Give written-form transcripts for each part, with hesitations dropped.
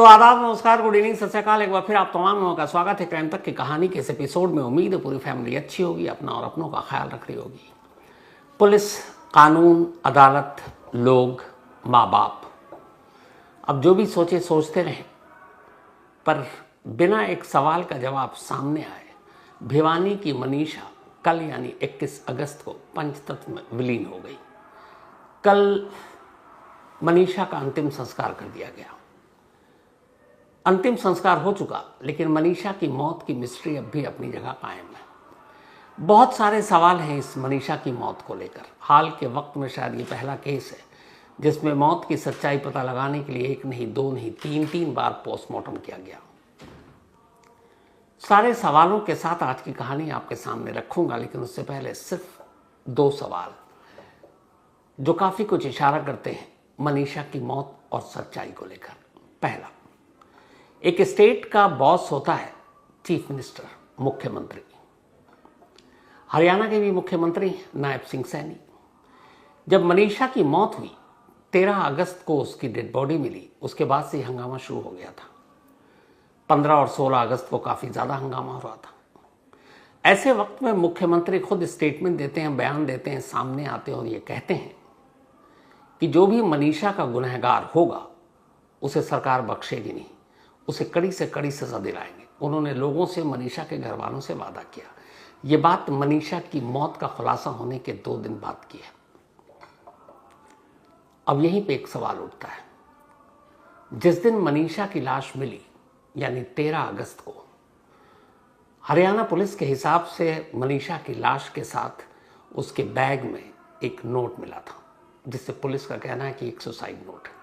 तो आदाब, नमस्कार, गुड इवनिंग, सत श्री अकाल। एक बार फिर आप तमाम लोगों का स्वागत है क्राइम तक की कहानी के इस एपिसोड में। उम्मीद है पूरी फैमिली अच्छी होगी, अपना और अपनों का ख्याल रख रही होगी। पुलिस, कानून, अदालत, लोग, माँ बाप, अब जो भी सोचे सोचते रहें, पर बिना एक सवाल का जवाब सामने आए भिवानी की मनीषा कल यानी 21 अगस्त को पंचतत्व में विलीन हो गई। कल मनीषा का अंतिम संस्कार कर दिया गया। अंतिम संस्कार हो चुका, लेकिन मनीषा की मौत की मिस्ट्री अब भी अपनी जगह कायम है। बहुत सारे सवाल हैं इस मनीषा की मौत को लेकर। हाल के वक्त में शायद ये पहला केस है जिसमें मौत की सच्चाई पता लगाने के लिए एक नहीं, दो नहीं, तीन बार पोस्टमार्टम किया गया। सारे सवालों के साथ आज की कहानी आपके सामने रखूंगा, लेकिन उससे पहले सिर्फ दो सवाल जो काफी कुछ इशारा करते हैं मनीषा की मौत और सच्चाई को लेकर। पहला, एक स्टेट का बॉस होता है चीफ मिनिस्टर, मुख्यमंत्री। हरियाणा के भी मुख्यमंत्री नायब सिंह सैनी। जब मनीषा की मौत हुई 13 अगस्त को उसकी डेड बॉडी मिली, उसके बाद से हंगामा शुरू हो गया था। 15 और 16 अगस्त को काफी ज्यादा हंगामा हो रहा था। ऐसे वक्त में मुख्यमंत्री खुद स्टेटमेंट देते हैं, बयान देते हैं, सामने आते हैं और ये कहते हैं कि जो भी मनीषा का गुनहगार होगा उसे सरकार बख्शेगी नहीं, उसे कड़ी से कड़ी सजा दिलाएंगे। उन्होंने लोगों से, मनीषा के घर वालों से वादा किया। ये बात मनीषा की मौत का खुलासा होने के 2 दिन बाद की है। अब यहीं पे एक सवाल उठता है। जिस दिन मनीषा की लाश मिली यानी 13 अगस्त को, हरियाणा पुलिस के हिसाब से मनीषा की लाश के साथ उसके बैग में एक नोट मिला था, जिससे पुलिस का कहना है कि एक सुसाइड नोट है।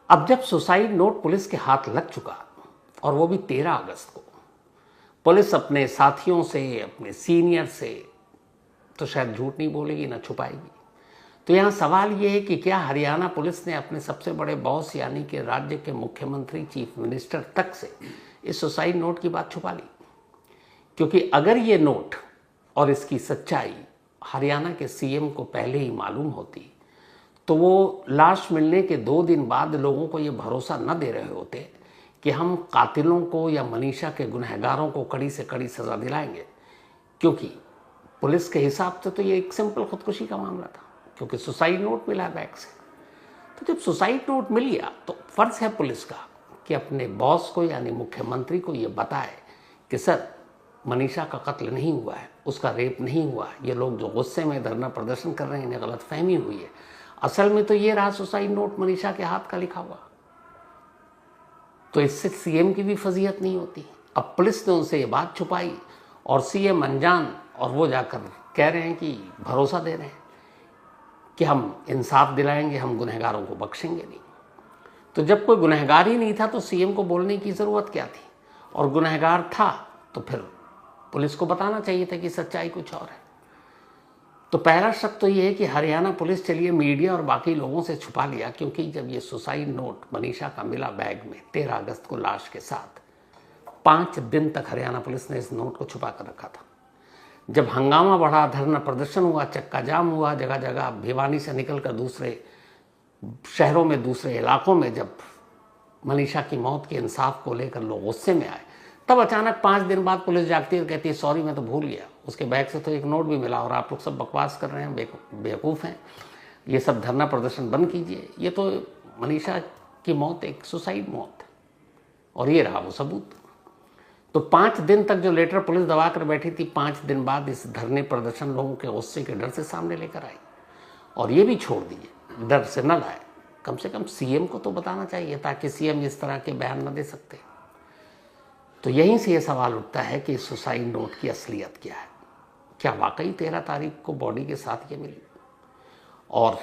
अब जब सुसाइड नोट पुलिस के हाथ लग चुका, और वो भी 13 अगस्त को, पुलिस अपने साथियों से, अपने सीनियर से तो शायद झूठ नहीं बोलेगी ना छुपाएगी। तो यहाँ सवाल ये है कि क्या हरियाणा पुलिस ने अपने सबसे बड़े बॉस यानी कि राज्य के मुख्यमंत्री, चीफ मिनिस्टर तक से इस सुसाइड नोट की बात छुपा ली? क्योंकि अगर ये नोट और इसकी सच्चाई हरियाणा के सीएम को पहले ही मालूम होती तो वो लाश मिलने के 2 दिन बाद लोगों को ये भरोसा न दे रहे होते कि हम कातिलों को या मनीषा के गुनहगारों को कड़ी से कड़ी सजा दिलाएंगे। क्योंकि पुलिस के हिसाब से तो ये एक सिंपल खुदकुशी का मामला था, क्योंकि सुसाइड नोट मिला बैग से। तो जब सुसाइड नोट मिल गया तो फर्ज है पुलिस का कि अपने बॉस को यानी मुख्यमंत्री को ये बताए कि सर, मनीषा का कत्ल नहीं हुआ है, उसका रेप नहीं हुआ है। ये लोग जो गुस्से में धरना प्रदर्शन कर रहे हैं, इन्हें गलतफहमी हुई है। असल में तो ये रहा सुसाइड नोट मनीषा के हाथ का लिखा हुआ। तो इससे सीएम की भी फजीहत नहीं होती। अब पुलिस ने उनसे ये बात छुपाई और सीएम अनजान, और वो जाकर कह रहे हैं कि भरोसा दे रहे हैं कि हम इंसाफ दिलाएंगे, हम गुनहगारों को बख्शेंगे नहीं। तो जब कोई गुनहगार ही नहीं था तो सीएम को बोलने की जरूरत क्या थी? और गुनहगार था तो फिर पुलिस को बताना चाहिए था कि सच्चाई कुछ और है। तो पहला शक तो ये है कि हरियाणा पुलिस, चलिए मीडिया और बाकी लोगों से छुपा लिया, क्योंकि जब ये सुसाइड नोट मनीषा का मिला बैग में 13 अगस्त को लाश के साथ, 5 दिन तक हरियाणा पुलिस ने इस नोट को छुपा कर रखा था। जब हंगामा बढ़ा, धरना प्रदर्शन हुआ, चक्का जाम हुआ जगह जगह, भिवानी से निकलकर दूसरे शहरों में, दूसरे इलाकों में, जब मनीषा की मौत के इंसाफ को लेकर लोग गुस्से में आए, तब अचानक 5 दिन बाद पुलिस जागती है और कहती है सॉरी, मैं तो भूल गया, उसके बैग से तो एक नोट भी मिला और आप लोग सब बकवास कर रहे हैं, बेवकूफ़ हैं, ये सब धरना प्रदर्शन बंद कीजिए। ये तो मनीषा की मौत एक सुसाइड मौत है और ये रहा वो सबूत। तो 5 दिन तक जो लेटर पुलिस दबा कर बैठी थी, 5 दिन बाद इस धरने प्रदर्शन लोगों के गुस्से के डर से सामने लेकर आई। और ये भी छोड़ दिए, डर से न लाए, कम से कम सीएम को तो बताना चाहिए ताकि सीएम इस तरह के बयान न दे सकते। तो यहीं से ये सवाल उठता है कि सुसाइड नोट की असलियत क्या है? क्या वाकई 13 तारीख को बॉडी के साथ ये मिली? और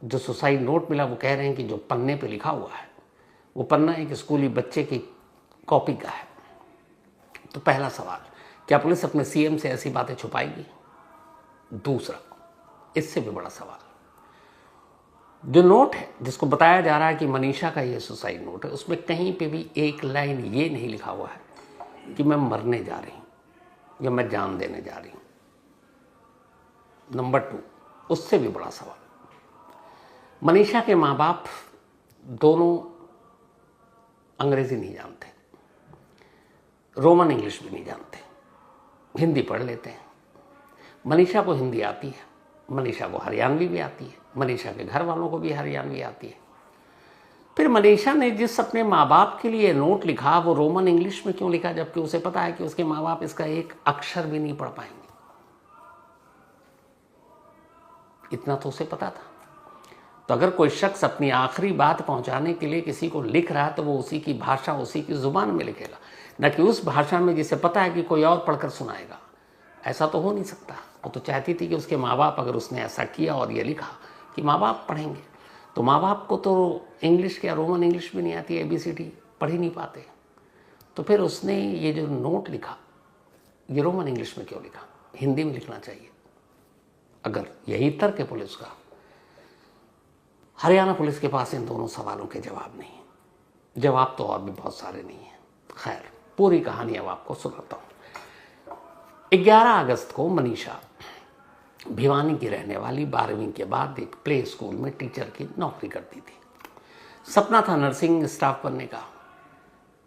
जो सुसाइड नोट मिला वो कह रहे हैं कि जो पन्ने पे लिखा हुआ है वो पन्ना एक स्कूली बच्चे की कॉपी का है। तो पहला सवाल, क्या पुलिस अपने सीएम से ऐसी बातें छुपाएगी? दूसरा, इससे भी बड़ा सवाल, जो नोट है जिसको बताया जा रहा है कि मनीषा का ये सुसाइड नोट है, उसमें कहीं पे भी एक लाइन ये नहीं लिखा हुआ है कि मैं मरने जा रही हूं या मैं जान देने जा रही हूं। नंबर 2, उससे भी बड़ा सवाल, मनीषा के माँ बाप दोनों अंग्रेजी नहीं जानते, रोमन इंग्लिश भी नहीं जानते, हिंदी पढ़ लेते हैं। मनीषा को हिंदी आती है, मनीषा को हरियाणवी भी आती है, मनीषा के घर वालों को भी हरियाणवी आती है। फिर मनीषा ने जिस अपने माँ बाप के लिए नोट लिखा वो रोमन इंग्लिश में क्यों लिखा, जबकि उसे पता है कि उसके माँ बाप इसका एक अक्षर भी नहीं पढ़ पाएंगे। इतना तो उसे पता था। तो अगर कोई शख्स अपनी आखिरी बात पहुंचाने के लिए किसी को लिख रहा है तो वो उसी की भाषा, उसी की जुबान में लिखेगा, न कि उस भाषा में जिसे पता है कि कोई और पढ़कर सुनाएगा। ऐसा तो हो नहीं सकता। वो तो चाहती थी कि उसके माँ बाप, अगर उसने ऐसा किया और ये लिखा कि माँ बाप पढ़ेंगे, तो माँ बाप को तो इंग्लिश या रोमन इंग्लिश भी नहीं आती, ABCD पढ़ ही नहीं पाते। तो फिर उसने ये जो नोट लिखा ये रोमन इंग्लिश में क्यों लिखा, हिंदी में लिखना चाहिए। अगर यही तर्क है पुलिस का, हरियाणा पुलिस के पास इन दोनों सवालों के जवाब नहीं है। जवाब तो और भी बहुत सारे नहीं है। खैर, पूरी कहानी अब आपको सुनाता हूँ। 11 अगस्त को मनीषा भिवानी की रहने वाली 12वीं के बाद एक प्ले स्कूल में टीचर की नौकरी करती थी। सपना था नर्सिंग स्टाफ बनने का।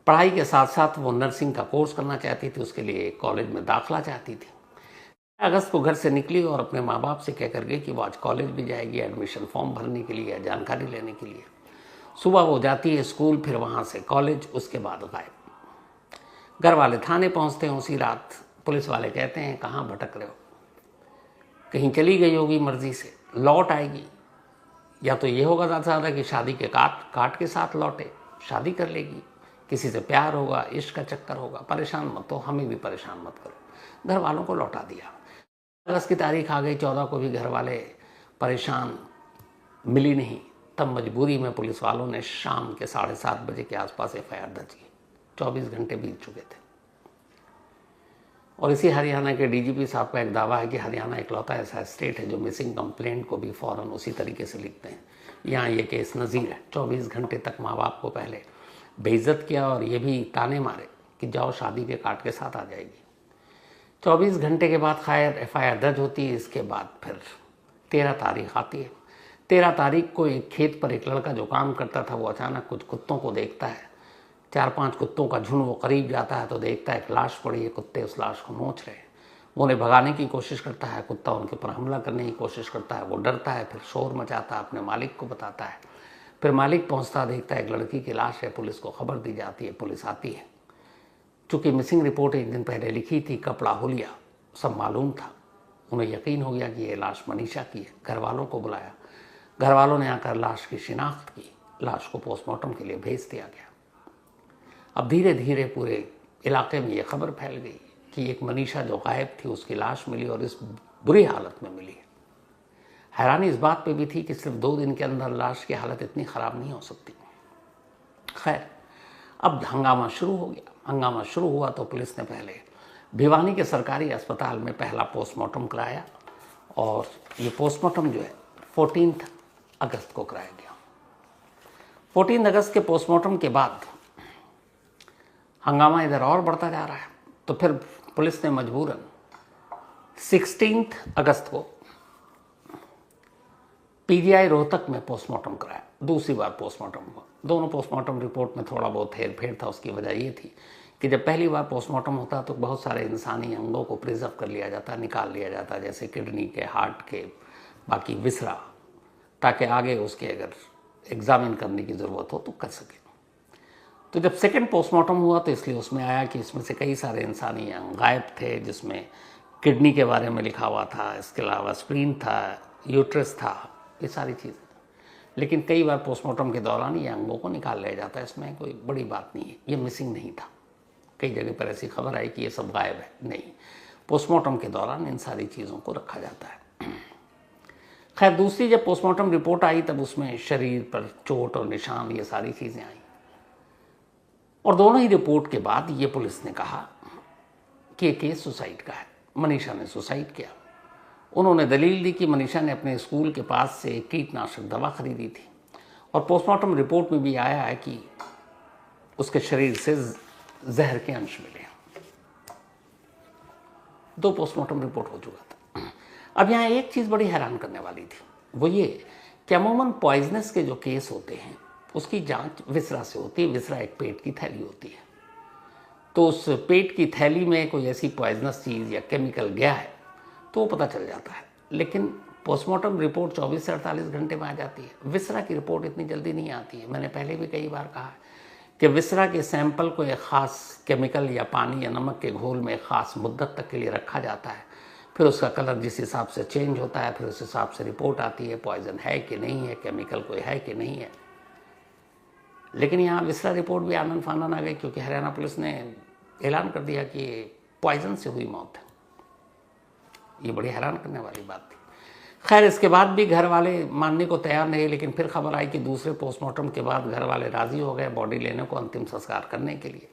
पढ़ाई के साथ साथ वो नर्सिंग का कोर्स करना चाहती थी, उसके लिए कॉलेज में दाखिला चाहती थी। अगस्त को घर से निकली और अपने माँ बाप से कहकर गई कि वो आज कॉलेज भी जाएगी एडमिशन फॉर्म भरने के लिए या जानकारी लेने के लिए। सुबह वो जाती है स्कूल, फिर वहाँ से कॉलेज, उसके बाद गायब। घर वाले थाने पहुँचते हैं उसी रात। पुलिस वाले कहते हैं कहाँ भटक रहे हो, कहीं चली गई होगी मर्जी से, लौट आएगी, या तो ये होगा ज़्यादा से ज़्यादा कि शादी के काट के साथ लौटे, शादी कर लेगी, किसी से प्यार होगा, इश्क का चक्कर होगा। परेशान मत हो, हमें भी परेशान मत करो। घर वालों को लौटा दिया। अगस्त की तारीख आ गई, 14 को भी घर वाले परेशान, मिली नहीं। तब मजबूरी में पुलिस वालों ने शाम के 7:30 बजे के आसपास FIR दर्ज की। 24 घंटे बीत चुके थे। और इसी हरियाणा के DGP साहब का एक दावा है कि हरियाणा इकलौता ऐसा स्टेट है जो मिसिंग कंप्लेंट को भी फ़ौरन उसी तरीके से लिखते हैं। यहाँ ये केस नज़ीर है। 24 घंटे तक माँ बाप को पहले बेइज्जत किया और ये भी ताने मारे कि जाओ शादी के कार्ड के साथ आ जाएगी। 24 घंटे के बाद खैर FIR दर्ज होती है। इसके बाद फिर 13 तारीख आती है। 13 तारीख को एक खेत पर एक लड़का जो काम करता था वो अचानक कुछ कुत्तों को देखता है। 4-5 कुत्तों का झुंड। वो करीब जाता है तो देखता है एक लाश पड़ी है, कुत्ते उस लाश को नोच रहे हैं। वो उन्हें भगाने की कोशिश करता है, कुत्ता उनके ऊपर हमला करने की कोशिश करता है। वो डरता है, फिर शोर मचाता है, अपने मालिक को बताता है। फिर मालिक पहुंचता, देखता है एक लड़की की लाश है। पुलिस को खबर दी जाती है, पुलिस आती है। चूँकि मिसिंग रिपोर्ट एक दिन पहले लिखी थी, कपड़ा हुलिया सब मालूम था, उन्हें यकीन हो गया कि ये लाश मनीषा की है। घर वालों को बुलाया, घर वालों ने आकर लाश की शिनाख्त की, लाश को पोस्टमार्टम के लिए भेज दिया गया। अब धीरे धीरे पूरे इलाके में ये खबर फैल गई कि एक मनीषा जो गायब थी उसकी लाश मिली और इस बुरी हालत में मिली। हैरानी इस बात पे भी थी कि सिर्फ 2 दिन के अंदर लाश की हालत इतनी ख़राब नहीं हो सकती। खैर, अब हंगामा शुरू हो गया। हंगामा शुरू हुआ तो पुलिस ने पहले भिवानी के सरकारी अस्पताल में पहला पोस्टमार्टम कराया और ये पोस्टमार्टम जो है 14 अगस्त को कराया गया। 14 अगस्त के पोस्टमार्टम के बाद हंगामा इधर और बढ़ता जा रहा है। तो फिर पुलिस ने मजबूरन 16 अगस्त को PGI रोहतक में पोस्टमार्टम कराया। दूसरी बार पोस्टमार्टम हुआ। दोनों पोस्टमार्टम रिपोर्ट में थोड़ा बहुत हेरफेर था। उसकी वजह ये थी कि जब पहली बार पोस्टमार्टम होता तो बहुत सारे इंसानी अंगों को प्रिजर्व कर लिया जाता, निकाल लिया जाता, जैसे किडनी के, हार्ट के, बाकी विसरा, ताकि आगे उसके अगर एग्जामिन करने की ज़रूरत हो तो कर सके। तो जब सेकंड पोस्टमार्टम हुआ तो इसलिए उसमें आया कि इसमें से कई सारे इंसानी अंग गायब थे, जिसमें किडनी के बारे में लिखा हुआ था, इसके अलावा स्प्लीन था, यूट्रस था, ये सारी चीज़ें। लेकिन कई बार पोस्टमार्टम के दौरान ये अंगों को निकाल लिया जाता है, इसमें कोई बड़ी बात नहीं है। ये मिसिंग नहीं था। कई जगह पर ऐसी खबर आई कि ये सब गायब है, नहीं, पोस्टमार्टम के दौरान इन सारी चीज़ों को रखा जाता है। खैर, दूसरी जब पोस्टमार्टम रिपोर्ट आई तब उसमें शरीर पर चोट और निशान, ये सारी चीज़ें आई। और दोनों ही रिपोर्ट के बाद ये पुलिस ने कहा कि ये केस सुसाइड का है, मनीषा ने सुसाइड किया। उन्होंने दलील दी कि मनीषा ने अपने स्कूल के पास से कीटनाशक दवा खरीदी थी और पोस्टमार्टम रिपोर्ट में भी आया है कि उसके शरीर से जहर के अंश मिले। 2 पोस्टमार्टम रिपोर्ट हो चुका था। अब यहाँ एक चीज़ बड़ी हैरान करने वाली थी, वो ये कि अमूमन पॉइजनस के जो केस होते हैं उसकी जांच विसरा से होती है। विसरा एक पेट की थैली होती है, तो उस पेट की थैली में कोई ऐसी पॉइजनस चीज़ या केमिकल गया है तो वो पता चल जाता है। लेकिन पोस्टमार्टम रिपोर्ट 24 से 48 घंटे में आ जाती है। विसरा की रिपोर्ट इतनी जल्दी नहीं आती है। मैंने पहले भी कई बार कहा है कि विसरा के सैंपल को एक ख़ास केमिकल या पानी या नमक के घोल में एक ख़ास मुद्दत तक के लिए रखा जाता है, फिर उसका कलर जिस हिसाब से चेंज होता है, फिर उस हिसाब से रिपोर्ट आती है, पॉइजन है कि नहीं है, केमिकल कोई है कि नहीं है। लेकिन यहाँ विसरा रिपोर्ट भी आनन फानन आ गई, क्योंकि हरियाणा पुलिस ने ऐलान कर दिया कि पॉइजन से हुई मौत है। ये बड़ी हैरान करने वाली बात थी। खैर, इसके बाद भी घर वाले मानने को तैयार नहीं, लेकिन फिर खबर आई कि दूसरे पोस्टमार्टम के बाद घर वाले राज़ी हो गए बॉडी लेने को, अंतिम संस्कार करने के लिए।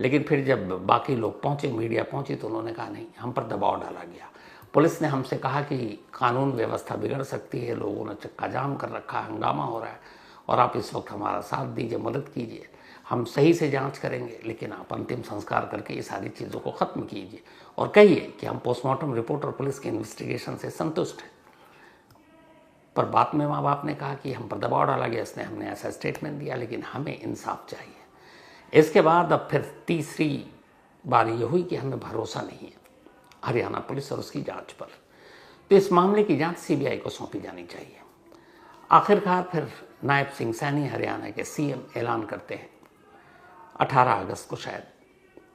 लेकिन फिर जब बाकी लोग पहुँचे, मीडिया पहुँची, तो उन्होंने कहा नहीं, हम पर दबाव डाला गया। पुलिस ने हमसे कहा कि कानून व्यवस्था बिगड़ सकती है, लोगों ने चक्का जाम कर रखा है, हंगामा हो रहा है, और आप इस वक्त हमारा साथ दीजिए, मदद कीजिए, हम सही से जांच करेंगे, लेकिन आप अंतिम संस्कार करके ये सारी चीज़ों को ख़त्म कीजिए और कहिए कि हम पोस्टमार्टम रिपोर्ट और पुलिस के इन्वेस्टिगेशन से संतुष्ट हैं। पर बाद में माँ बाप ने कहा कि हम पर दबाव डाला गया, इसने हमने ऐसा स्टेटमेंट दिया, लेकिन हमें इंसाफ चाहिए। इसके बाद अब फिर तीसरी बार ये हुई कि हमें भरोसा नहीं है हरियाणा पुलिस और उसकी जांच पर, तो इस मामले की जांच सीबीआई को सौंपी जानी चाहिए। आखिरकार फिर नायब सिंह सैनी हरियाणा के सीएम ऐलान करते हैं 18 अगस्त को शायद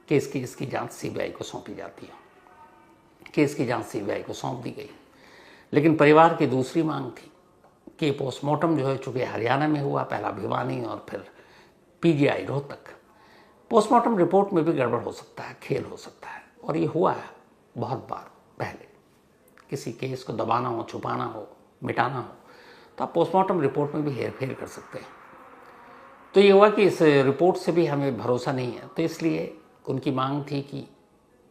केस की इसकी जांच सीबीआई को सौंपी जाती है। केस की जांच सीबीआई को सौंप दी गई, लेकिन परिवार की दूसरी मांग थी कि पोस्टमार्टम जो है, चूँकि हरियाणा में हुआ, पहला भिवानी और फिर पीजीआई रोहतक, पोस्टमार्टम रिपोर्ट में भी गड़बड़ हो सकता है, खेल हो सकता है, और ये हुआ है बहुत बार पहले। किसी केस को दबाना हो, छुपाना हो, मिटाना हो, तो आप पोस्टमार्टम रिपोर्ट में भी हेर फेर कर सकते हैं। तो ये हुआ कि इस रिपोर्ट से भी हमें भरोसा नहीं है, तो इसलिए उनकी मांग थी कि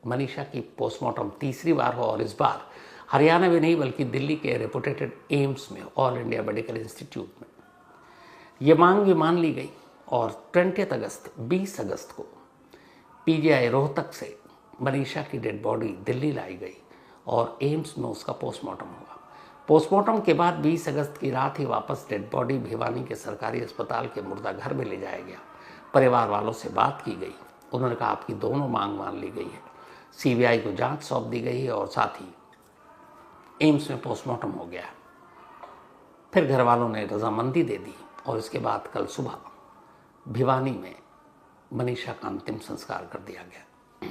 मनीषा की पोस्टमार्टम तीसरी बार हो, और इस बार हरियाणा में नहीं बल्कि दिल्ली के रेपुटेटेड एम्स में, ऑल इंडिया मेडिकल इंस्टीट्यूट में। ये मांग भी मान ली गई और 20 अगस्त को पीजीआई रोहतक से मनीषा की डेड बॉडी दिल्ली लाई गई और एम्स में उसका पोस्टमार्टम हुआ। पोस्टमार्टम के बाद 20 अगस्त की रात ही वापस डेड बॉडी भिवानी के सरकारी अस्पताल के मुर्दा घर में ले जाया गया। परिवार वालों से बात की गई, उन्होंने कहा आपकी दोनों मांग मान ली गई है, सीबीआई को जांच सौंप दी गई है और साथ ही एम्स में पोस्टमार्टम हो गया। फिर घर वालों ने रजामंदी दे दी और इसके बाद कल सुबह भिवानी में मनीषा का अंतिम संस्कार कर दिया गया।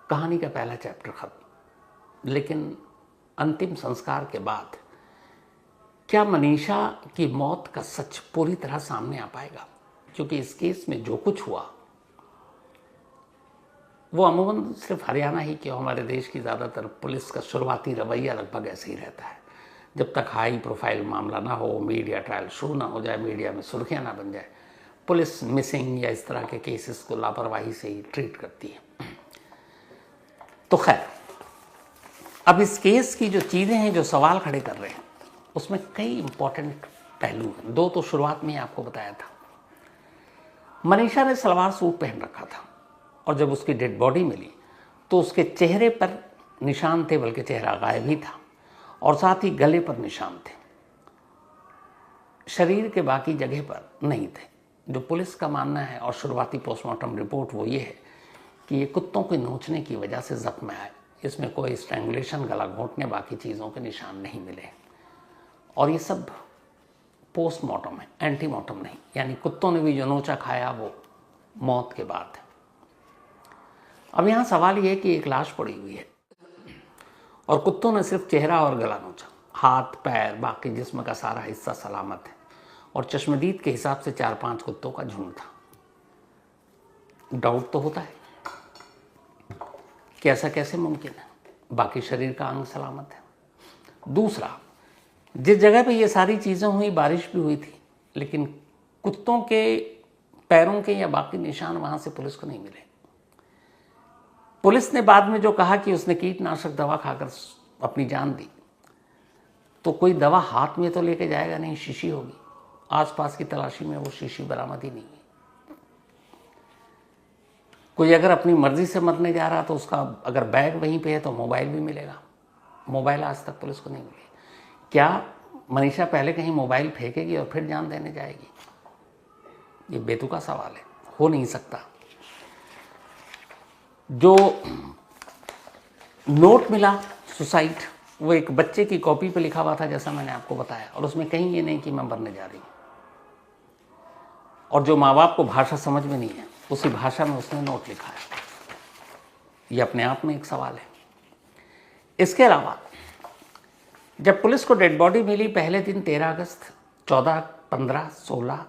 कहानी का पहला चैप्टर खत्म, लेकिन अंतिम संस्कार के बाद क्या मनीषा की मौत का सच पूरी तरह सामने आ पाएगा? क्योंकि इस केस में जो कुछ हुआ वो अमूमन सिर्फ हरियाणा ही क्यों, हमारे देश की ज़्यादातर पुलिस का शुरुआती रवैया लगभग ऐसे ही रहता है। जब तक हाई प्रोफाइल मामला ना हो, मीडिया ट्रायल शुरू ना हो जाए, मीडिया में सुर्खियाँ ना बन जाए, पुलिस मिसिंग या इस तरह के केसेस को लापरवाही से ही ट्रीट करती है। तो खैर, अब इस केस की जो चीज़ें हैं, जो सवाल खड़े कर रहे हैं, उसमें कई इंपॉर्टेंट पहलू हैं। दो तो शुरुआत में ही आपको बताया था। मनीषा ने सलवार सूट पहन रखा था और जब उसकी डेड बॉडी मिली तो उसके चेहरे पर निशान थे, बल्कि चेहरा गायब ही था, और साथ ही गले पर निशान थे, शरीर के बाकी जगह पर नहीं थे। जो पुलिस का मानना है और शुरुआती पोस्टमार्टम रिपोर्ट वो ये है कि ये कुत्तों के नोचने की वजह से जख्म आए। इसमें कोई स्ट्रैंगुलेशन, गला घोंटने, बाकी चीज़ों के निशान नहीं मिले। और ये सब पोस्टमार्टम है, एंटीमार्टम नहीं। यानी कुत्तों ने भी जो नोचा खाया वो मौत के बाद है। अब यहाँ सवाल ये है कि एक लाश पड़ी हुई है और कुत्तों ने सिर्फ चेहरा और गला नोचा, हाथ पैर बाकी जिस्म का सारा हिस्सा सलामत है, और चश्मदीद के हिसाब से 4-5 कुत्तों का झुंड था। डाउट तो होता है कि ऐसा कैसे मुमकिन है, बाकी शरीर का अंग सलामत है। दूसरा, जिस जगह पे ये सारी चीज़ें हुई, बारिश भी हुई थी, लेकिन कुत्तों के पैरों के या बाकी निशान वहाँ से पुलिस को नहीं मिले। पुलिस ने बाद में जो कहा कि उसने कीटनाशक दवा खाकर अपनी जान दी, तो कोई दवा हाथ में तो लेके जाएगा नहीं, शीशी होगी। आसपास की तलाशी में वो शीशी बरामद ही नहीं हुई। कोई अगर अपनी मर्जी से मरने जा रहा तो उसका अगर बैग वहीं पे है तो मोबाइल भी मिलेगा। मोबाइल आज तक पुलिस को नहीं मिली। क्या मनीषा पहले कहीं मोबाइल फेंकेगी और फिर जान देने जाएगी? ये बेतुका सवाल है, हो नहीं सकता। जो नोट मिला सुसाइड, वो एक बच्चे की कॉपी पे लिखा हुआ था जैसा मैंने आपको बताया, और उसमें कहीं ये नहीं कि मैं मरने जा रही हूँ। और जो माँ बाप को भाषा समझ में नहीं है, उसी भाषा में उसने नोट लिखा है। ये अपने आप में एक सवाल है। इसके अलावा जब पुलिस को डेड बॉडी मिली पहले दिन 13 अगस्त, 14, 15, 16,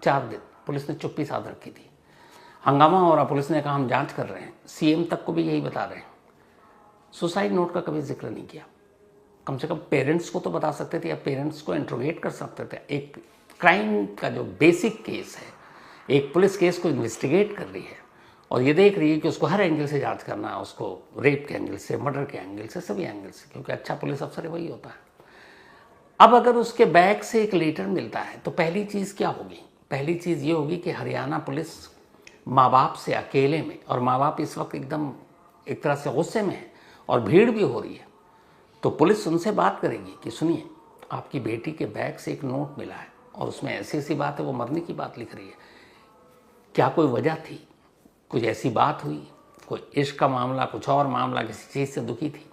4 दिन पुलिस ने चुप्पी साध रखी थी। हंगामा हो रहा, पुलिस ने कहा हम जांच कर रहे हैं, सीएम तक को भी यही बता रहे हैं। सुसाइड नोट का कभी जिक्र नहीं किया। कम से कम पेरेंट्स को तो बता सकते थे, या पेरेंट्स को इंट्रोगेट कर सकते थे। एक क्राइम का जो बेसिक केस है, एक पुलिस केस को इन्वेस्टिगेट कर रही है और ये देख रही है कि उसको हर एंगल से जांच करना है, उसको रेप के एंगल से, मर्डर के एंगल से, सभी एंगल से, क्योंकि अच्छा पुलिस अफसर वही होता है। अब अगर उसके बैग से एक लेटर मिलता है तो पहली चीज़ क्या होगी? पहली चीज़ ये होगी कि हरियाणा पुलिस माँ बाप से अकेले में, और माँ बाप इस वक्त एकदम एक तरह से गुस्से में है और भीड़ भी हो रही है, तो पुलिस उनसे बात करेगी कि सुनिए, आपकी बेटी के बैग से एक नोट मिला है और उसमें ऐसी ऐसी बात है, वो मरने की बात लिख रही है, क्या कोई वजह थी, कुछ ऐसी बात हुई, कोई इश्क का मामला, कुछ और मामला, किसी चीज़ से दुखी थी।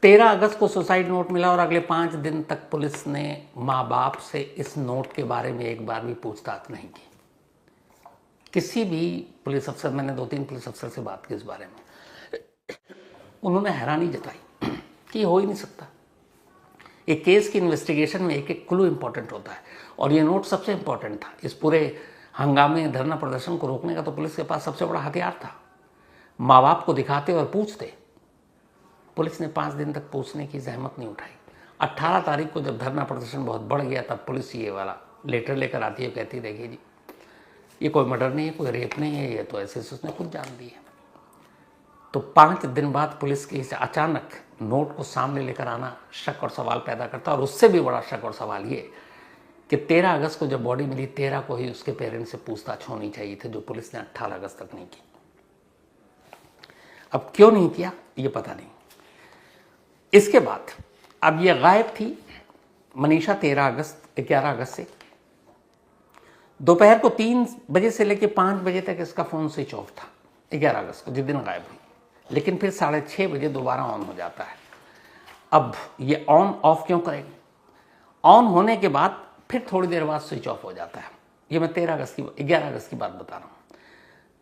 13 अगस्त को सुसाइड नोट मिला और अगले 5 दिन तक पुलिस ने माँ बाप से इस नोट के बारे में एक बार भी पूछताछ नहीं की। किसी भी पुलिस अफसर, मैंने 2-3 पुलिस अफसर से बात की इस बारे में, उन्होंने हैरानी जताई कि हो ही नहीं सकता। एक केस की इन्वेस्टिगेशन में एक एक क्लू इंपॉर्टेंट होता है और ये नोट सबसे इंपॉर्टेंट था। इस पूरे हंगामे, धरना प्रदर्शन को रोकने का तो पुलिस के पास सबसे बड़ा हथियार था। माँ बाप को दिखाते और पूछते। पुलिस ने 5 दिन तक पूछने की जहमत नहीं उठाई। 18 तारीख को जब धरना प्रदर्शन बहुत बढ़ गया, तब पुलिस ये वाला लेटर लेकर आती है, कहती देखिए जी, ये कोई मर्डर नहीं है, कोई रेप नहीं है, ये तो ऐसे उसने खुद जान दी है। तो 5 दिन बाद पुलिस के इस अचानक नोट को सामने लेकर आना शक और सवाल पैदा करता है। और उससे भी बड़ा शक और सवाल ये कि 13 अगस्त को जब बॉडी मिली, 13 को ही उसके पेरेंट्स से पूछताछ होनी चाहिए थी, जो पुलिस ने 18 अगस्त तक नहीं की। अब क्यों नहीं किया ये पता नहीं। इसके बाद अब ये गायब थी मनीषा 11 अगस्त से। दोपहर को 3 बजे से लेकर 5 बजे तक इसका फ़ोन स्विच ऑफ था 11 अगस्त को, जिस दिन गायब हुई। लेकिन फिर 6:30 बजे दोबारा ऑन हो जाता है। अब ये ऑन ऑफ क्यों करेंगे? ऑन होने के बाद फिर थोड़ी देर बाद स्विच ऑफ हो जाता है। ये मैं 11 अगस्त की बात बता रहा हूँ।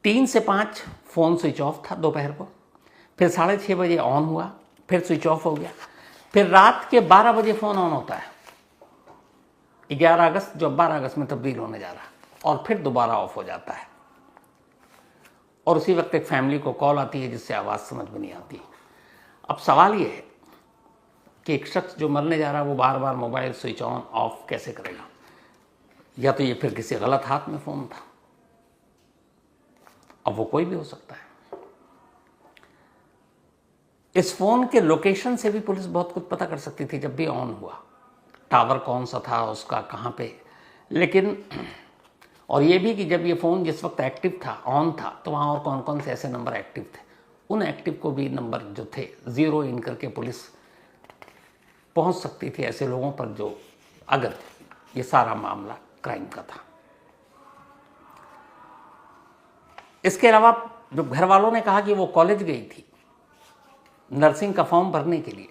3 से 5 फ़ोन स्विच ऑफ था दोपहर को, फिर 6:30 बजे ऑन हुआ, फिर स्विच ऑफ हो गया, फिर रात के 12 बजे फ़ोन ऑन होता है 11 अगस्त, जो 12 अगस्त में तब्दील होने जा रहा है, और फिर दोबारा ऑफ हो जाता है। और उसी वक्त एक फैमिली को कॉल आती है जिससे आवाज़ समझ में नहीं आती। अब सवाल ये है कि एक शख्स जो मरने जा रहा है वो बार बार मोबाइल स्विच ऑन ऑफ कैसे करेगा? या तो ये फिर किसी गलत हाथ में फ़ोन था, अब वो कोई भी हो सकता है। इस फ़ोन के लोकेशन से भी पुलिस बहुत कुछ पता कर सकती थी जब भी ऑन हुआ, टावर कौन सा था उसका, कहाँ पे। लेकिन और ये भी कि जब ये फ़ोन जिस वक्त एक्टिव था, ऑन था, तो वहाँ और कौन कौन से ऐसे नंबर एक्टिव थे, उन एक्टिव को भी नंबर जो थे ज़ीरो इन करके पुलिस पहुँच सकती थी ऐसे लोगों पर जो, अगर ये सारा मामला क्राइम का था। इसके अलावा जब घर वालों ने कहा कि वो कॉलेज गई थी नर्सिंग का फॉर्म भरने के लिए,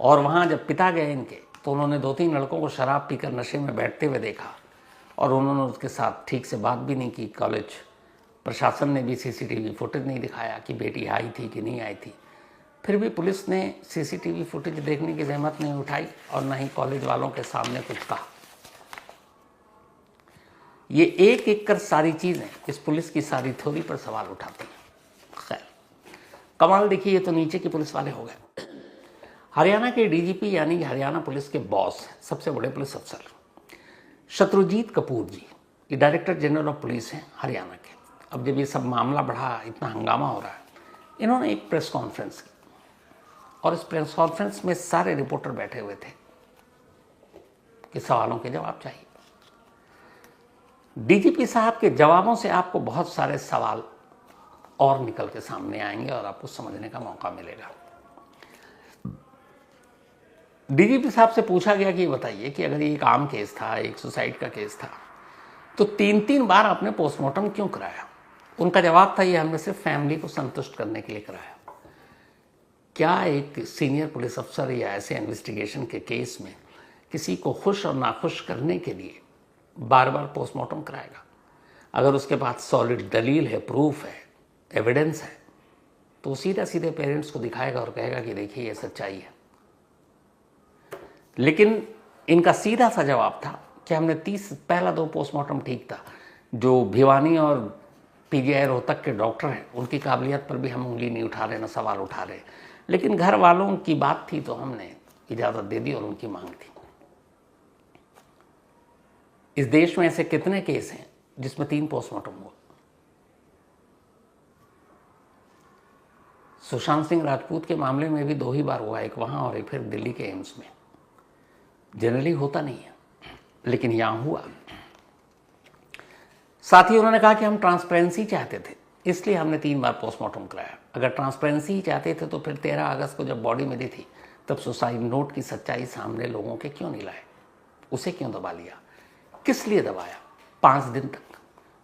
और वहाँ जब पिता गए इनके, तो उन्होंने 2-3 लड़कों को शराब पीकर नशे में बैठते हुए देखा और उन्होंने उसके साथ ठीक से बात भी नहीं की। कॉलेज प्रशासन ने भी सीसीटीवी फुटेज नहीं दिखाया कि बेटी आई थी कि नहीं आई थी। फिर भी पुलिस ने सीसीटीवी फुटेज देखने की जहमत नहीं उठाई और न ही कॉलेज वालों के सामने कुछ कहा। ये एक एक कर सारी चीज़ें इस पुलिस की सारी थ्योरी पर सवाल उठाती हैं। खैर, कमाल देखिए, ये तो नीचे के पुलिस वाले हो गए। हरियाणा के डीजीपी यानी हरियाणा पुलिस के बॉस, सबसे बड़े पुलिस अफसर शत्रुजीत कपूर जी, ये डायरेक्टर जनरल ऑफ पुलिस हैं हरियाणा के। अब जब ये सब मामला बढ़ा, इतना हंगामा हो रहा है, इन्होंने एक प्रेस कॉन्फ्रेंस की और इस प्रेस कॉन्फ्रेंस में सारे रिपोर्टर बैठे हुए थे कि सवालों के जवाब चाहिए। डीजीपी साहब के जवाबों से आपको बहुत सारे सवाल और निकल के सामने आएंगे और आपको समझने का मौका मिलेगा। डीजीपी साहब से पूछा गया कि बताइए कि अगर ये एक आम केस था, एक सुसाइड का केस था, तो 3-3 बार आपने पोस्टमार्टम क्यों कराया? उनका जवाब था, ये हमने सिर्फ फैमिली को संतुष्ट करने के लिए कराया। क्या एक सीनियर पुलिस अफसर या ऐसे इन्वेस्टिगेशन के केस में किसी को खुश और नाखुश करने के लिए बार बार पोस्टमार्टम कराएगा? अगर उसके पास सॉलिड दलील है, प्रूफ है, एविडेंस है, तो सीधा सीधे पेरेंट्स को दिखाएगा और कहेगा कि देखिए ये सच्चाई है। लेकिन इनका सीधा सा जवाब था कि हमने पहला 2 पोस्टमार्टम ठीक था। जो भिवानी और पीजीआई रोहतक के डॉक्टर हैं, उनकी काबिलियत पर भी हम उंगली नहीं उठा रहे, ना सवाल उठा रहे, लेकिन घर वालों की बात थी तो हमने इजाज़त दे दी और उनकी मांग थी। इस देश में ऐसे कितने केस हैं जिसमें 3 पोस्टमार्टम हुआ? सुशांत सिंह राजपूत के मामले में भी 2 ही बार हुआ, एक वहां और एक फिर दिल्ली के एम्स में। जनरली होता नहीं है, लेकिन यहां हुआ। साथ ही उन्होंने कहा कि हम ट्रांसपेरेंसी चाहते थे, इसलिए हमने 3 बार पोस्टमार्टम कराया। अगर ट्रांसपेरेंसी ही चाहते थे तो फिर 13 अगस्त को जब बॉडी मिली थी तब सुसाइड नोट की सच्चाई सामने लोगों के क्यों नहीं लाए? उसे क्यों दबा लिया? किस लिए दबाया 5 दिन तक?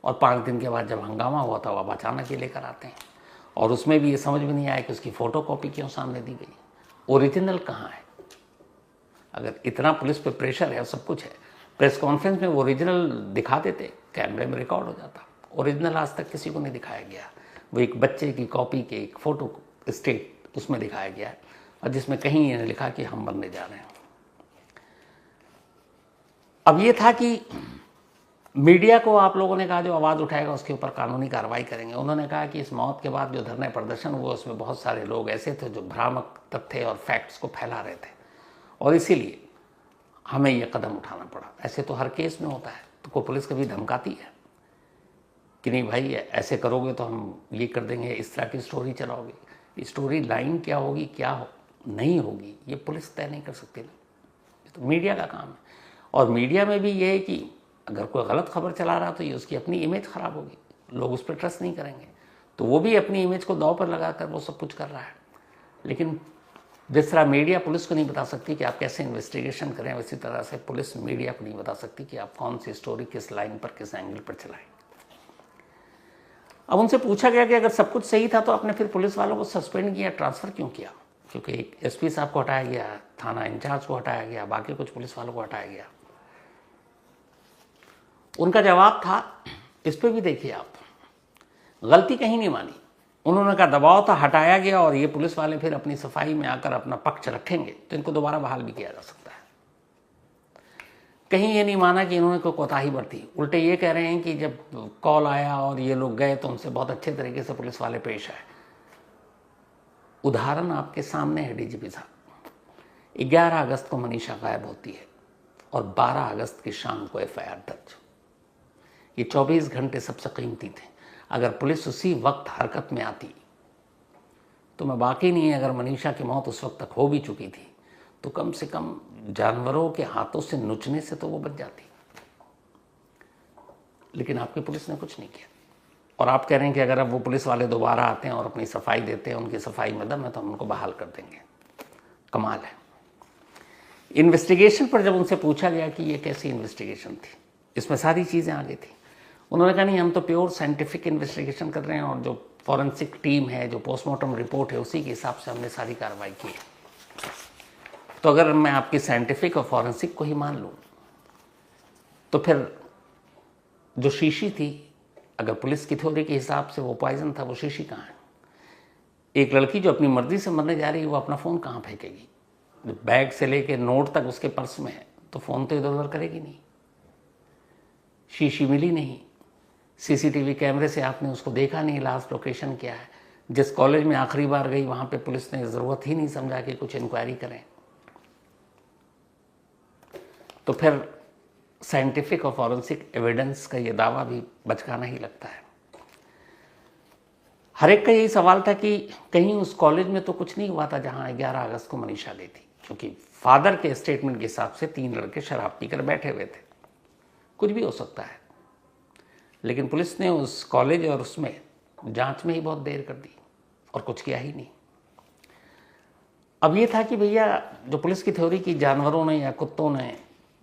और 5 दिन के बाद जब हंगामा हुआ था, अब अचानक ये लेकर आते हैं। और उसमें भी ये समझ में नहीं आया कि उसकी फोटोकॉपी क्यों सामने दी गई, ओरिजिनल कहाँ है? अगर इतना पुलिस पे प्रेशर है और सब कुछ है, प्रेस कॉन्फ्रेंस में वो ओरिजिनल दिखा देते, कैमरे में रिकॉर्ड हो जाता। ओरिजिनल आज तक किसी को नहीं दिखाया गया। वो एक बच्चे की कॉपी के एक फोटो स्टेट उसमें दिखाया गया है, और जिसमें कहीं ये लिखा कि हम बनने जा रहे हैं। अब ये था कि मीडिया को आप लोगों ने कहा जो आवाज़ उठाएगा उसके ऊपर कानूनी कार्रवाई करेंगे। उन्होंने कहा कि इस मौत के बाद जो धरने प्रदर्शन हुआ उसमें बहुत सारे लोग ऐसे थे जो भ्रामक तथ्य और फैक्ट्स को फैला रहे थे, और इसीलिए हमें ये कदम उठाना पड़ा। ऐसे तो हर केस में होता है। तो कोई पुलिस कभी धमकाती है कि नहीं भाई ऐसे करोगे तो हम ये कर देंगे, इस तरह की स्टोरी चलाओगे? स्टोरी लाइन क्या होगी, क्या नहीं होगी, ये पुलिस तय नहीं कर सकती ना, ये तो मीडिया का काम है। और मीडिया में भी ये है कि अगर कोई गलत खबर चला रहा तो ये उसकी अपनी इमेज खराब होगी, लोग उस पर ट्रस्ट नहीं करेंगे। तो वो भी अपनी इमेज को दांव पर लगाकर वो सब कुछ कर रहा है। लेकिन जिस तरह मीडिया पुलिस को नहीं बता सकती कि आप कैसे इन्वेस्टिगेशन करें, वैसी तरह से पुलिस मीडिया को नहीं बता सकती कि आप कौन सी स्टोरी किस लाइन पर, किस एंगल पर चलाएं। अब उनसे पूछा गया कि अगर सब कुछ सही था तो आपने फिर पुलिस वालों को सस्पेंड किया, ट्रांसफर क्यों किया? क्योंकि एक एसपी साहब को हटाया गया, थाना इंचार्ज को हटाया गया, बाकी कुछ पुलिस वालों को हटाया गया। उनका जवाब था, इस पर भी देखिए आप, गलती कहीं नहीं मानी। उन्होंने कहा दबाव था, हटाया गया, और ये पुलिस वाले फिर अपनी सफाई में आकर अपना पक्ष रखेंगे तो इनको दोबारा बहाल भी किया जा सकता है। कहीं ये नहीं माना कि इन्होंने कोई कोताही बरती। उल्टे ये कह रहे हैं कि जब कॉल आया और ये लोग गए तो उनसे बहुत अच्छे तरीके से पुलिस वाले पेश आए। उदाहरण आपके सामने है डीजीपी साहब। 11 अगस्त को मनीषा गायब होती है और 12 अगस्त की शाम को एफआईआर दर्ज। ये 24 घंटे सबसे कीमती थे। अगर पुलिस उसी वक्त हरकत में आती तो मैं बाकी नहीं है, अगर मनीषा की मौत उस वक्त तक हो भी चुकी थी तो कम से कम जानवरों के हाथों से नुचने से तो वो बच जाती। लेकिन आपकी पुलिस ने कुछ नहीं किया, और आप कह रहे हैं कि अगर अब वो पुलिस वाले दोबारा आते हैं और अपनी सफाई देते हैं, उनकी सफाई में दम है, तो हम उनको बहाल कर देंगे। कमाल है। इन्वेस्टिगेशन पर जब उनसे पूछा गया कि ये कैसी इन्वेस्टिगेशन थी, इसमें सारी चीज़ें आ गई थी, उन्होंने कहा नहीं, हम तो प्योर साइंटिफिक इन्वेस्टिगेशन कर रहे हैं, और जो फॉरेंसिक टीम है, जो पोस्टमार्टम रिपोर्ट है, उसी के हिसाब से हमने सारी कार्रवाई की है। तो अगर मैं आपकी साइंटिफिक और फॉरेंसिक को ही मान लूँ तो फिर जो शीशी थी, अगर पुलिस की थ्योरी के हिसाब से वो पॉइजन था, वो शीशी कहाँ है? एक लड़की जो अपनी मर्जी से मरने जा रही है, वो अपना फ़ोन कहाँ फेंकेगी? बैग से लेके नोट तक उसके पर्स में है, तो फ़ोन तो इधर उधर करेगी नहीं। शीशी मिली नहीं, सीसीटीवी कैमरे से आपने उसको देखा नहीं, लास्ट लोकेशन क्या है। जिस कॉलेज में आखिरी बार गई वहाँ पे पुलिस ने ज़रूरत ही नहीं समझा कि कुछ इंक्वायरी करें। तो फिर साइंटिफिक और फॉरेंसिक एविडेंस का ये दावा भी बचकाना ही लगता है। हर एक का यही सवाल था कि कहीं उस कॉलेज में तो कुछ नहीं हुआ था जहाँ 11 अगस्त को मनीषा गई थी, क्योंकि फादर के स्टेटमेंट के हिसाब से 3 लड़के शराब पीकर बैठे हुए थे। कुछ भी हो सकता है, लेकिन पुलिस ने उस कॉलेज और उसमें जांच में ही बहुत देर कर दी और कुछ किया ही नहीं। अब ये था कि भैया जो पुलिस की थ्योरी की जानवरों ने या कुत्तों ने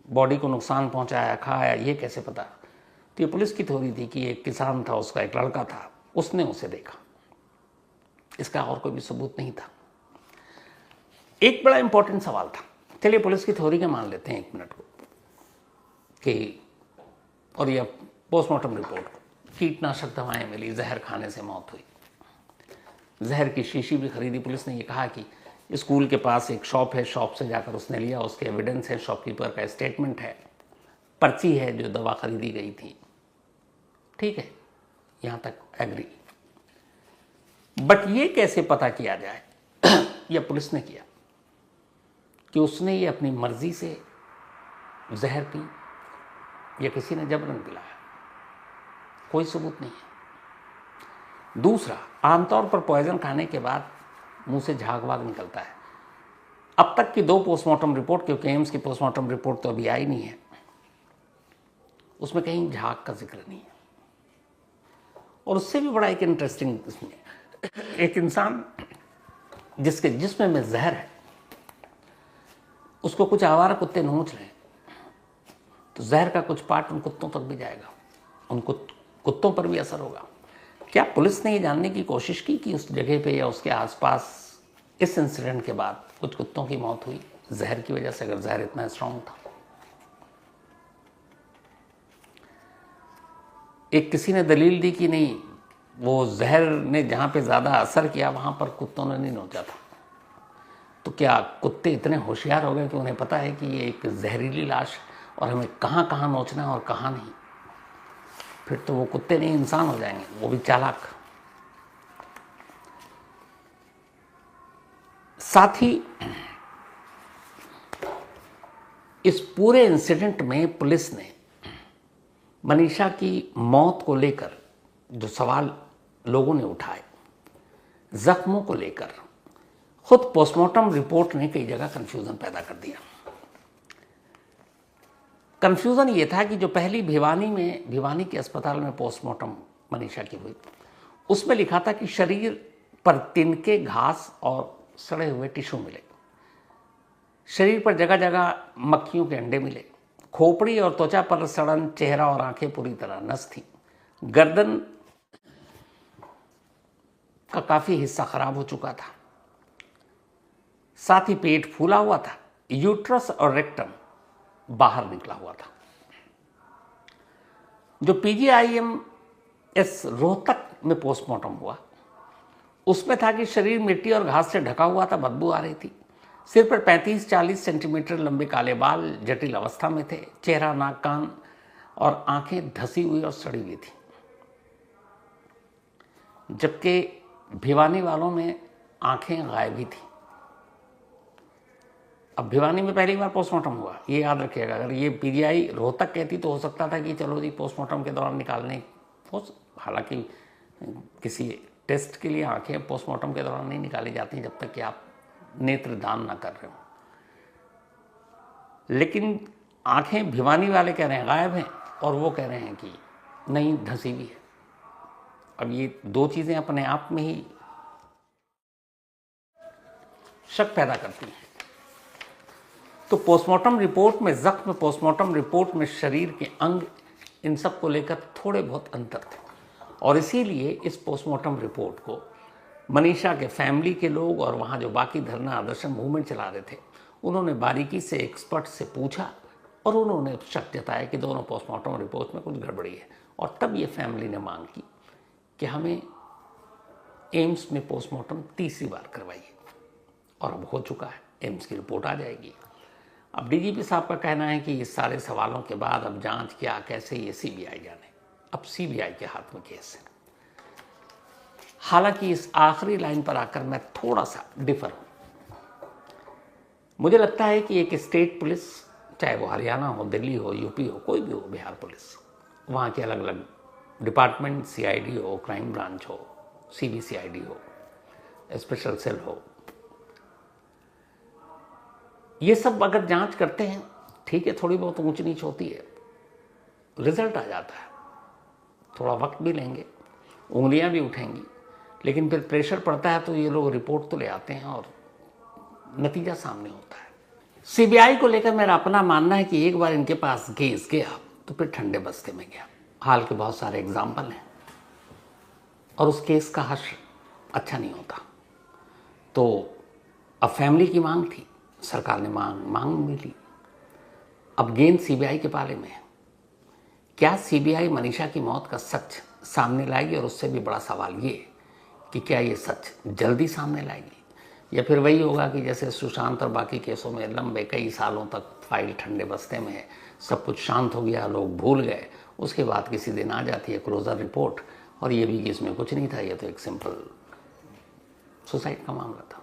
बॉडी को नुकसान पहुंचाया, खाया, ये कैसे पता? तो ये पुलिस की थ्योरी थी कि एक किसान था, उसका एक लड़का था, उसने उसे देखा, इसका और कोई भी सबूत नहीं था। एक बड़ा इंपॉर्टेंट सवाल था, चलिए पुलिस की थ्योरी के मान लेते हैं 1 मिनट को कि, और यह पोस्टमार्टम रिपोर्ट को, कीटनाशक दवाएं मिली, जहर खाने से मौत हुई, जहर की शीशी भी खरीदी। पुलिस ने ये कहा कि स्कूल के पास एक शॉप है, शॉप से जाकर उसने लिया, उसके एविडेंस है, शॉपकीपर का स्टेटमेंट है, पर्ची है जो दवा खरीदी गई थी। ठीक है, यहां तक एग्री। बट ये कैसे पता किया जाए यह पुलिस ने किया कि उसने ये अपनी मर्जी से जहर पी या किसी ने जबरन पिलाया? कोई सबूत नहीं है। दूसरा, आमतौर पर पॉइजन खाने के बाद मुंह से झाग वाग निकलता है। अब तक की 2 पोस्टमार्टम रिपोर्ट, क्योंकि एम्स की पोस्टमार्टम रिपोर्ट तो अभी आई नहीं है, उसमें कहीं झाग का जिक्र नहीं है। और उससे भी बड़ा एक इंटरेस्टिंग इसमें, एक इंसान जिसके जिस्म में जहर है, उसको कुछ आवारा कुत्ते नोच रहे हैं, तो जहर का कुछ पार्ट उन कुत्तों तक भी जाएगा, उन कुत्तों पर भी असर होगा। क्या पुलिस ने ये जानने की कोशिश की कि उस जगह पे या उसके आसपास इस इंसिडेंट के बाद कुछ कुत्तों की मौत हुई जहर की वजह से, अगर जहर इतना स्ट्रांग था? एक किसी ने दलील दी कि नहीं, वो जहर ने जहां पे ज्यादा असर किया वहां पर कुत्तों ने नहीं नोचा था। तो क्या कुत्ते इतने होशियार हो गए कि उन्हें पता है कि ये एक जहरीली लाश है और हमें कहां कहां नोचना है और कहां नहीं? फिर तो वो कुत्ते नहीं इंसान हो जाएंगे, वो भी चालाक। साथ ही इस पूरे इंसिडेंट में पुलिस ने मनीषा की मौत को लेकर जो सवाल लोगों ने उठाए, जख्मों को लेकर, खुद पोस्टमार्टम रिपोर्ट ने कई जगह कंफ्यूजन पैदा कर दिया। कंफ्यूजन ये था कि जो पहली भिवानी के अस्पताल में पोस्टमार्टम मनीषा की हुई, उसमें लिखा था कि शरीर पर तिनके, घास और सड़े हुए टिश्यू मिले, शरीर पर जगह जगह मक्खियों के अंडे मिले, खोपड़ी और त्वचा पर सड़न, चेहरा और आंखें पूरी तरह नष्ट थी, गर्दन का काफी हिस्सा खराब हो चुका था, साथ ही पेट फूला हुआ था, यूट्रस और रेक्टम बाहर निकला हुआ था। जो PGIMS रोहतक में पोस्टमार्टम हुआ, उसमें था कि शरीर मिट्टी और घास से ढका हुआ था, बदबू आ रही थी, सिर पर 35-40 सेंटीमीटर लंबे काले बाल जटिल अवस्था में थे, चेहरा, नाक, कान और आंखें धसी हुई और सड़ी हुई थी। जबकि भिवानी वालों में आंखें गायब ही थी। अब भिवानी में पहली बार पोस्टमार्टम हुआ, ये याद रखिएगा। अगर ये PGI रोहतक कहती तो हो सकता था कि चलो जी पोस्टमार्टम के दौरान निकालने, हालांकि किसी टेस्ट के लिए आंखें पोस्टमार्टम के दौरान नहीं निकाली जाती जब तक कि आप नेत्र दान ना कर रहे हो, लेकिन आंखें भिवानी वाले कह रहे हैं गायब हैं और वो कह रहे हैं कि नहीं, धंसी हुई है। अब ये 2 चीजें अपने आप में ही शक पैदा करती हैं। तो पोस्टमार्टम रिपोर्ट में जख्म, पोस्टमार्टम रिपोर्ट में शरीर के अंग, इन सब को लेकर थोड़े बहुत अंतर थे, और इसीलिए इस पोस्टमार्टम रिपोर्ट को मनीषा के फैमिली के लोग और वहाँ जो बाकी धरना आदर्शन मूवमेंट चला रहे थे, उन्होंने बारीकी से एक्सपर्ट से पूछा और उन्होंने शक जताया कि दोनों पोस्टमार्टम रिपोर्ट में कुछ गड़बड़ी है। और तब ये फैमिली ने मांग की कि हमें एम्स में पोस्टमार्टम तीसरी बार करवाइए, और अब हो चुका है, एम्स की रिपोर्ट आ जाएगी। अब DGP साहब का कहना है कि इस सारे सवालों के बाद अब जांच क्या, कैसे, ये CBI जाने। अब CBI के हाथ में केस है। हालांकि इस आखिरी लाइन पर आकर मैं थोड़ा सा डिफर हूं। मुझे लगता है कि एक स्टेट पुलिस, चाहे वो हरियाणा हो, दिल्ली हो, यूपी हो, कोई भी हो, बिहार पुलिस, वहाँ के अलग अलग डिपार्टमेंट, CID हो, क्राइम ब्रांच हो, CBCID हो, स्पेशल सेल हो, ये सब अगर जांच करते हैं, ठीक है, थोड़ी बहुत ऊंच नीच होती है, रिजल्ट आ जाता है, थोड़ा वक्त भी लेंगे, उंगलियां भी उठेंगी, लेकिन फिर प्रेशर पड़ता है तो ये लोग रिपोर्ट तो ले आते हैं और नतीजा सामने होता है। सीबीआई को लेकर मेरा अपना मानना है कि एक बार इनके पास केस गया तो फिर ठंडे बस्ते में गया। हाल के बहुत सारे एग्जाम्पल हैं और उस केस का हश्र अच्छा नहीं होता। तो अब फैमिली की मांग थी, सरकार ने मांग मिली। अब गेंद सीबीआई के पाले में है। क्या सीबीआई मनीषा की मौत का सच सामने लाएगी? और उससे भी बड़ा सवाल ये कि क्या ये सच जल्दी सामने लाएगी या फिर वही होगा कि जैसे सुशांत और बाकी केसों में लंबे कई सालों तक फाइल ठंडे बस्ते में है, सब कुछ शांत हो गया, लोग भूल गए, उसके बाद किसी दिन आ जाती है क्लोजर रिपोर्ट और ये भी कि इसमें कुछ नहीं था, ये तो एक सिंपल सुसाइड का मामला था।